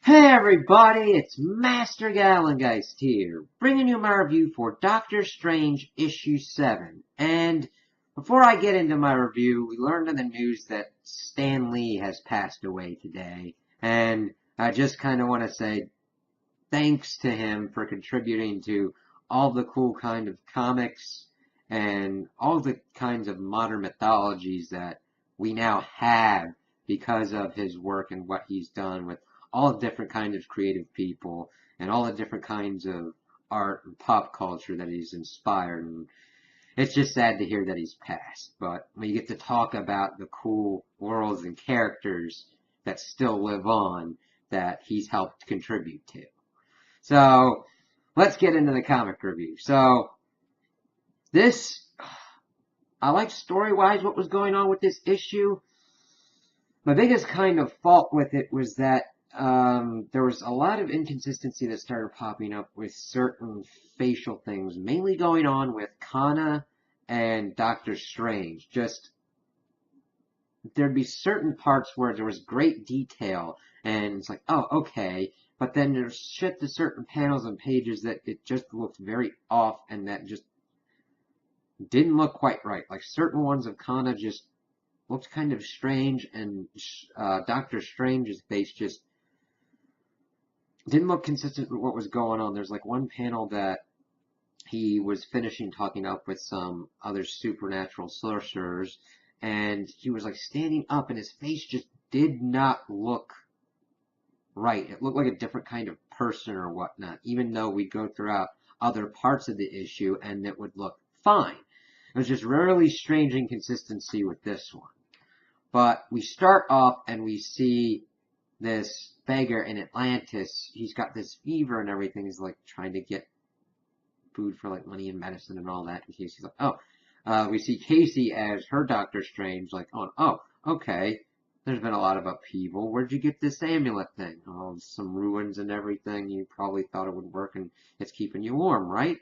Hey everybody, it's Master Gallengeist here, bringing you my review for Doctor Strange Issue 7. And before I get into my review, we learned in the news that Stan Lee has passed away today. And I just kind of want to say thanks to him for contributing to all the cool kind of comics and all the kinds of modern mythologies that we now have because of his work and what he's done with all the different kinds of creative people and all the different kinds of art and pop culture that he's inspired. And it's just sad to hear that he's passed. But when you get to talk about the cool worlds and characters that still live on that he's helped contribute to. So let's get into the comic review. So this, I like story-wise what was going on with this issue. My biggest kind of fault with it was that there was a lot of inconsistency that started popping up with certain facial things, mainly going on with Kana and Doctor Strange. Just there'd be certain parts where there was great detail, and it's like, oh, okay. But then there's shit to certain panels and pages that it just looked very off, and that just didn't look quite right. Like certain ones of Kana just looked kind of strange, and Doctor Strange's face just didn't look consistent with what was going on. There's like one panel that he was finishing talking up with some other supernatural sorcerers, and he was like standing up, and his face just did not look right. It looked like a different kind of person or whatnot, even though we go throughout other parts of the issue and it would look fine. It was just really strange inconsistency with this one. But we start off and we see this beggar in Atlantis. He's got this fever and everything. He's like trying to get food for like money and medicine and all that. In case he's like, oh, we see Casey as her Doctor Strange, like, oh, okay. There's been a lot of upheaval. Where'd you get this amulet thing? Oh, some ruins and everything. You probably thought it would work, and it's keeping you warm, right?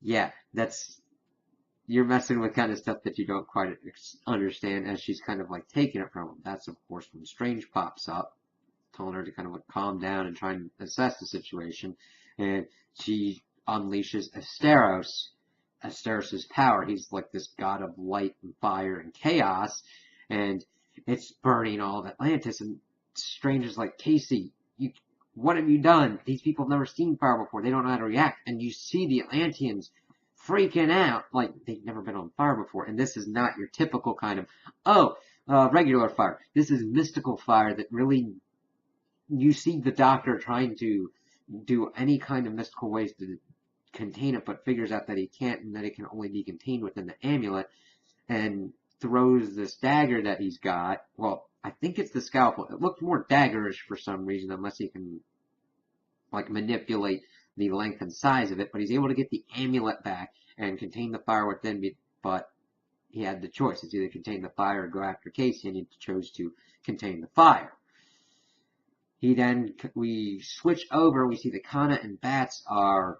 Yeah, that's you're messing with kind of stuff that you don't quite understand. As she's kind of like taking it from him. That's of course when Strange pops up, telling her to kind of like calm down and try and assess the situation, and she unleashes Asteros's power. He's like this god of light and fire and chaos, and it's burning all of Atlantis. And Strange is like, Casey, what have you done? These people have never seen fire before. They don't know how to react. And you see the Atlanteans freaking out like they've never been on fire before. And this is not your typical kind of, regular fire. This is mystical fire that really, you see the Doctor trying to do any kind of mystical ways to contain it, but figures out that he can't and that it can only be contained within the amulet, and throws this dagger that he's got. Well, I think it's the scalpel. It looks more daggerish for some reason, unless he can like manipulate the length and size of it. But he's able to get the amulet back and contain the fire within. But he had the choice: it's either contain the fire or go after Casey, and he chose to contain the fire. We switch over. We see that Kana and Bats are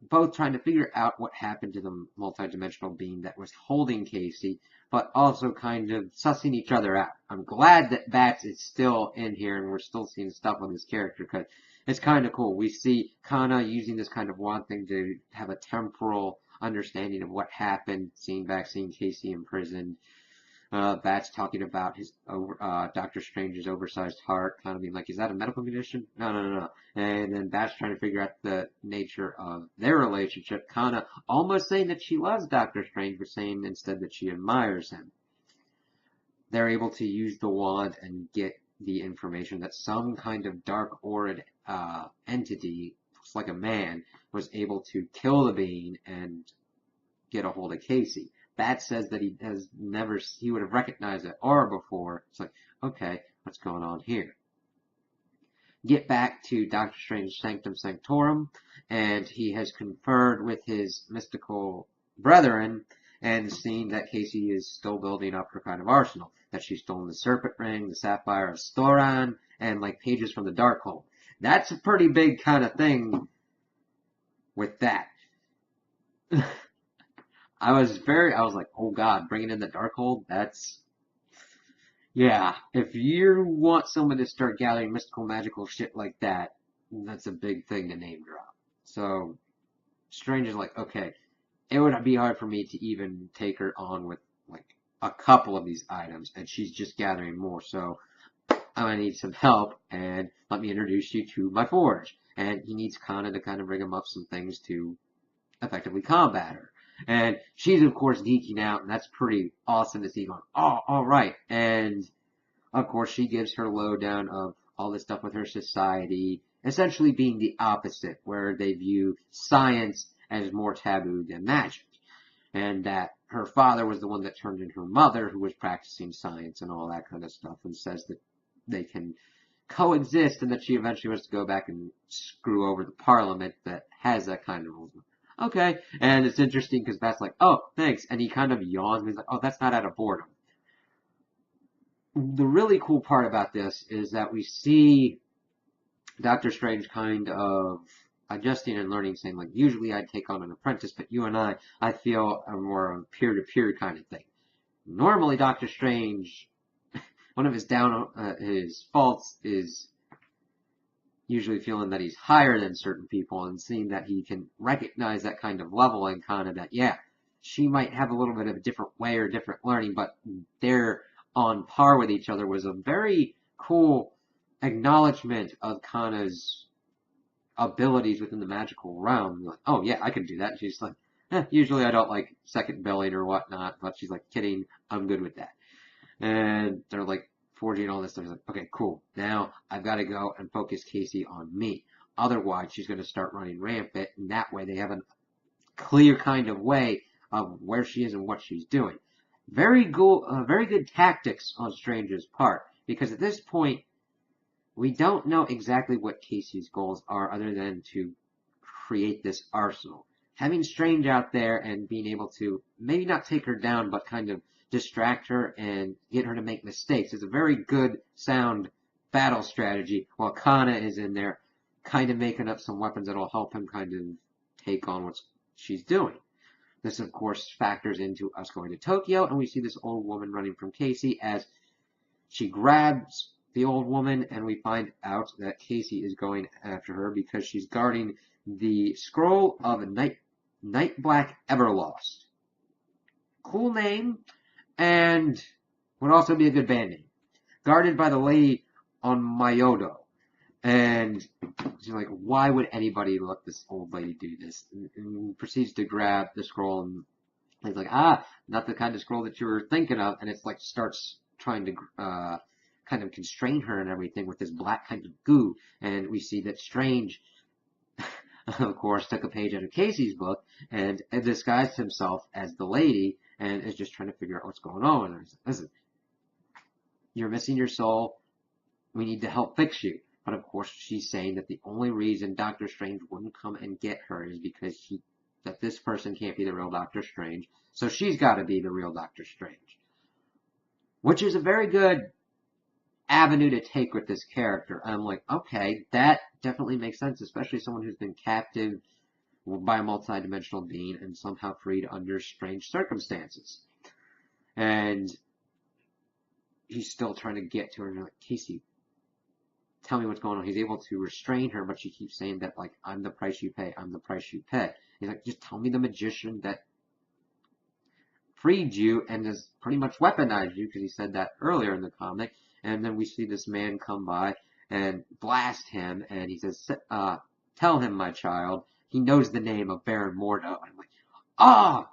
both trying to figure out what happened to the multidimensional being that was holding Casey, but also kind of sussing each other out. I'm glad that Bats is still in here and we're still seeing stuff on this character because it's kind of cool. We see Kana using this kind of wand thing to have a temporal understanding of what happened, seeing Casey in prison. Bats talking about his Doctor Strange's oversized heart, kind of being like, is that a medical condition? No. And then Bats trying to figure out the nature of their relationship. Kana almost saying that she loves Doctor Strange, but saying instead that she admires him. They're able to use the wand and get the information that some kind of dark aurid entity, looks like a man, was able to kill the being and get a hold of Casey. Bat says that he would have recognized that aura before. It's like, okay, what's going on here? Get back to Doctor Strange's Sanctum Sanctorum, and he has conferred with his mystical brethren and seen that Casey is still building up her kind of arsenal. That she's stolen the Serpent Ring, the Sapphire of Storan, and like pages from the Darkhold. That's a pretty big kind of thing with that. I was like, oh god, bringing in the Darkhold, Yeah, if you want someone to start gathering mystical, magical shit like that, that's a big thing to name drop. So, Strange is like, okay, it would be hard for me to even take her on with, like, a couple of these items, and she's just gathering more, so I'm gonna need some help, and let me introduce you to my forge. And he needs Kana to kind of bring him up some things to effectively combat her. And she's, of course, geeking out, and that's pretty awesome to see going, oh, alright. And of course, she gives her lowdown of all this stuff with her society, essentially being the opposite, where they view science as more taboo than magic. And that her father was the one that turned in her mother, who was practicing science and all that kind of stuff, and says that they can coexist, and that she eventually wants to go back and screw over the parliament that has that kind of rules. Okay, and it's interesting because Bat's like, oh, thanks, and he kind of yawns, and he's like, oh, that's not out of boredom. The really cool part about this is that we see Doctor Strange kind of adjusting and learning, saying, like, usually I'd take on an apprentice, but you and I feel are more of a peer-to-peer kind of thing. Normally, Doctor Strange, one of his faults is usually feeling that he's higher than certain people, and seeing that he can recognize that kind of level and kind of that, yeah, she might have a little bit of a different way or different learning, but they're on par with each other, was a very cool acknowledgement of Kana's abilities within the magical realm. Like, oh yeah, I can do that. And she's like, usually I don't like second billing or whatnot, but she's like, kidding, I'm good with that. And they're like forging all this stuff. He's like, okay, cool. Now I've got to go and focus Casey on me. Otherwise, she's going to start running rampant, and that way they have a clear kind of way of where she is and what she's doing. Very good tactics on Strange's part, because at this point, we don't know exactly what Casey's goals are other than to create this arsenal. Having Strange out there and being able to maybe not take her down, but kind of distract her and get her to make mistakes is a very good, sound battle strategy, while Kana is in there kind of making up some weapons that'll help him kind of take on what she's doing. This, of course, factors into us going to Tokyo, and we see this old woman running from Casey as she grabs the old woman, and we find out that Casey is going after her because she's guarding the scroll of Night Black Everlost. Cool name, and would also be a good band name. Guarded by the lady on Myodo. And she's like, why would anybody let this old lady do this? And proceeds to grab the scroll, and he's like, not the kind of scroll that you were thinking of. And it's like starts trying to kind of constrain her and everything with this black kind of goo. And we see that Strange, of course, took a page out of Casey's book and disguised himself as the lady and is just trying to figure out what's going on. And he's like, listen, you're missing your soul. We need to help fix you. But of course, she's saying that the only reason Doctor Strange wouldn't come and get her is because that this person can't be the real Doctor Strange. So she's got to be the real Doctor Strange. Which is a very good avenue to take with this character. I'm like, okay, that definitely makes sense, especially someone who's been captive by a multi-dimensional being and somehow freed under strange circumstances. And he's still trying to get to her, and you're like, Casey, tell me what's going on. He's able to restrain her, but she keeps saying that, like, I'm the price you pay, I'm the price you pay. He's like, just tell me the magician that freed you and has pretty much weaponized you, because he said that earlier in the comic. And then we see this man come by and blast him, and he says, tell him, my child, he knows the name of Baron Mordo. And I'm like,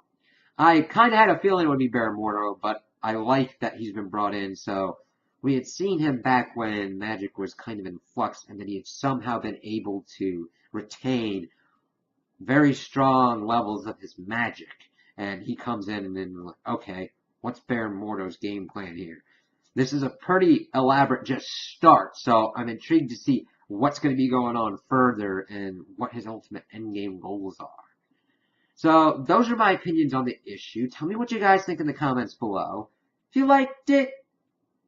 I kind of had a feeling it would be Baron Mordo, but I like that he's been brought in. So we had seen him back when magic was kind of in flux, and then he had somehow been able to retain very strong levels of his magic. And he comes in, and then we're like, okay, what's Baron Mordo's game plan here? This is a pretty elaborate just start, so I'm intrigued to see what's going to be going on further and what his ultimate endgame goals are. So those are my opinions on the issue. Tell me what you guys think in the comments below. If you liked it,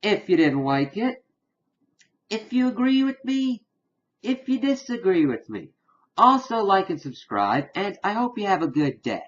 if you didn't like it, if you agree with me, if you disagree with me. Also like and subscribe, and I hope you have a good day.